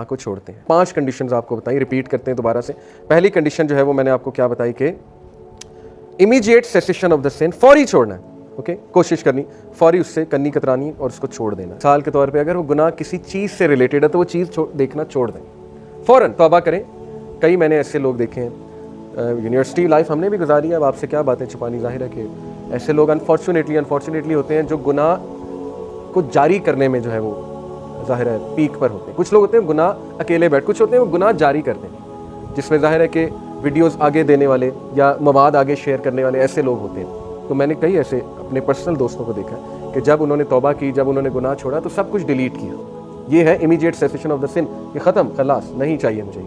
को छोड़ते हैं। 5 कंडीशंस आपको बताई, रिपीट करते हैं दोबारा से। पहली कंडीशन जो है वो मैंने आपको क्या बताई कि immediate cessation of the scene, फौरी छोड़ना है। ओके, कोशिश करनी फौरी, उससे कन्नी कतरानी और उसको छोड़ देना। मिसाल के तौर पे अगर वो गुनाह किसी चीज़ से रिलेटेड है तो वो चीज़ देखना छोड़ दें, फ़ौरन तौबा करें। कई मैंने ऐसे लोग देखे हैं, यूनिवर्सिटी लाइफ हमने भी गुजारी है, अब आपसे क्या बातें छुपानी, जाहिर है कि ऐसे लोग अनफॉर्चुनेटली होते हैं जो गुनाह को जारी करने में जो है वो जाहिर है पीक पर होते हैं। कुछ लोग होते हैं गुनाह अकेले बैठ, कुछ होते हैं वो गुनाह जारी करते हैं, जिसमें जाहिर है कि वीडियोस आगे देने वाले या मवाद आगे शेयर करने वाले ऐसे लोग होते हैं। तो मैंने कई ऐसे अपने पर्सनल दोस्तों को देखा है कि जब उन्होंने तौबा की, जब उन्होंने गुनाह छोड़ा तो सब कुछ डिलीट किया। ये है immediate cessation of the scene, ये ख़त्म, खलास, नहीं चाहिए मुझे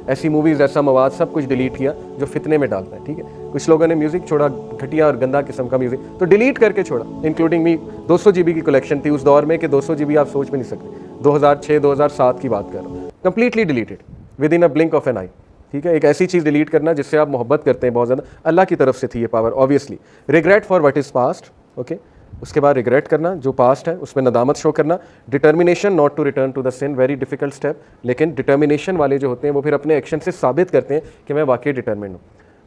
ऐसी मूवीज़, ऐसा मवाद, सब कुछ डिलीट किया जो फितने में डालता है। ठीक है, कुछ लोगों ने म्यूज़िक छोड़ा, घटिया और गंदा किस्म का म्यूज़िक, तो डिलीट करके छोड़ा, इंक्लूडिंग मी। 200 GB की कलेक्शन थी उस दौर में कि 200 GB आप सोच भी नहीं सकते, 2006-2007 की बात कर रहा हूँ। Completely deleted within a blink of an eye. ठीक है, एक ऐसी चीज़ डिलीट करना जिससे आप मोहब्बत करते हैं बहुत ज़्यादा, अल्लाह की तरफ से थी ये power obviously. Regret for what is past, okay, उसके बाद रिग्रेट करना जो पास्ट है, उसमें नदामत शो करना। Determination not to return to the sin, very difficult step, लेकिन डिटर्मिनेशन वाले जो होते हैं वो फिर अपने एक्शन से साबित करते हैं कि मैं वाकई डिटर्मिन्ड हूँ।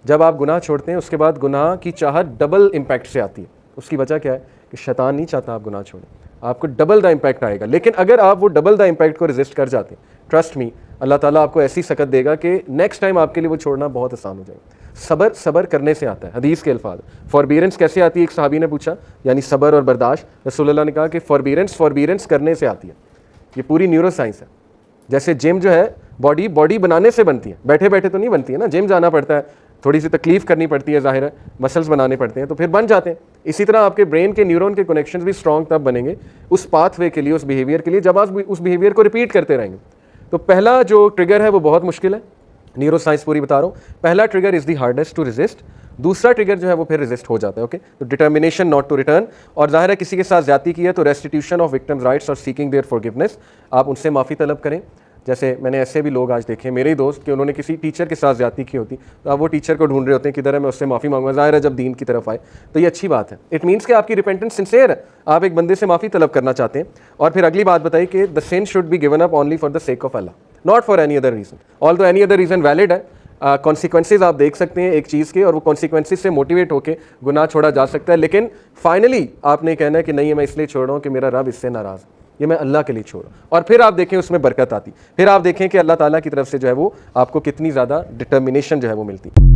जब आप गुनाह छोड़ते हैं उसके बाद गुनाह की चाहत डबल इम्पैक्ट से आती है। उसकी वजह क्या है कि शैतान नहीं चाहता आप गुनाह छोड़ें, आपको डबल द इम्पैक्ट आएगा। लेकिन अगर आप वो डबल द इम्पैक्ट को रेजिस्ट कर जाते हैं, ट्रस्ट मी, अल्लाह ताला आपको ऐसी सकत देगा कि नेक्स्ट टाइम आपके लिए वो छोड़ना बहुत आसान हो जाएगा। सबर करने से आता है, हदीस के अल्फाज। फॉरबीरेंस कैसे आती है, एक सहाबी ने पूछा, यानी सबर और बर्दाश्त। रसूलुल्लाह ने कहा कि फॉरबीरेंस करने से आती है। ये पूरी न्यूरो साइंस है। जैसे जिम जो है बॉडी बनाने से बनती है, बैठे बैठे तो नहीं बनती है ना, जिम जाना पड़ता है, थोड़ी सी तकलीफ करनी पड़ती है, जाहिर है मसल्स बनाने पड़ते हैं तो फिर बन जाते हैं। इसी तरह आपके ब्रेन के न्यूरॉन के कनेक्शंस भी स्ट्रॉन्ग तब बनेंगे उस पाथवे के लिए, उस बिहेवियर के लिए, जब आप उस बिहेवियर को रिपीट करते रहेंगे। तो पहला जो ट्रिगर है वो बहुत मुश्किल है, न्यूरो साइंस पूरी बता रहा हूँ। पहला trigger is the hardest to resist, दूसरा ट्रिगर जो है वो फिर रेजिस्ट हो जाता है। ओके, तो डिटर्मिनेशन नॉट टू रिटर्न, और जाहिर है किसी के साथ ज्यादती की है तो रेस्टिट्यूशन ऑफ विक्टिम्स राइट्स और सीकिंग देयर फॉरगिवनेस, आप उनसे माफ़ी तलब करें। जैसे मैंने ऐसे भी लोग आज देखे, मेरे ही दोस्त, कि उन्होंने किसी टीचर के साथ ज्यादती की होती तो अब वो टीचर को ढूंढ रहे होते हैं किधर है, मैं उससे माफ़ी मांगूंगा। ज़ाहिर है जब दीन की तरफ आए तो ये अच्छी बात है, इट मीन्स कि आपकी रिपेंटेंस सिंसियर है, आप एक बंदे से माफ़ी तलब करना चाहते हैं। और फिर अगली बात बताई कि the sin should be given up only for the sake of Allah, not for any other reason. Although any other reason valid है, कॉन्सिक्वेंसेज आप देख सकते हैं एक चीज़ के, और वो कॉन्सिक्वेंसेज से मोटिवेट होकर गुनाह छोड़ा जा सकता है। लेकिन फाइनली आपने कहना है कि नहीं, मैं इसलिए छोड़ रहा हूँ कि मेरा रब इससे नाराज़ है, ये मैं अल्लाह के लिए छोड़ रहा हूँ। और फिर आप देखें उसमें बरकत आती, फिर आप देखें कि अल्लाह ताला की तरफ से जो है वो आपको कितनी ज़्यादा डिटर्मिनेशन जो है वो मिलती है।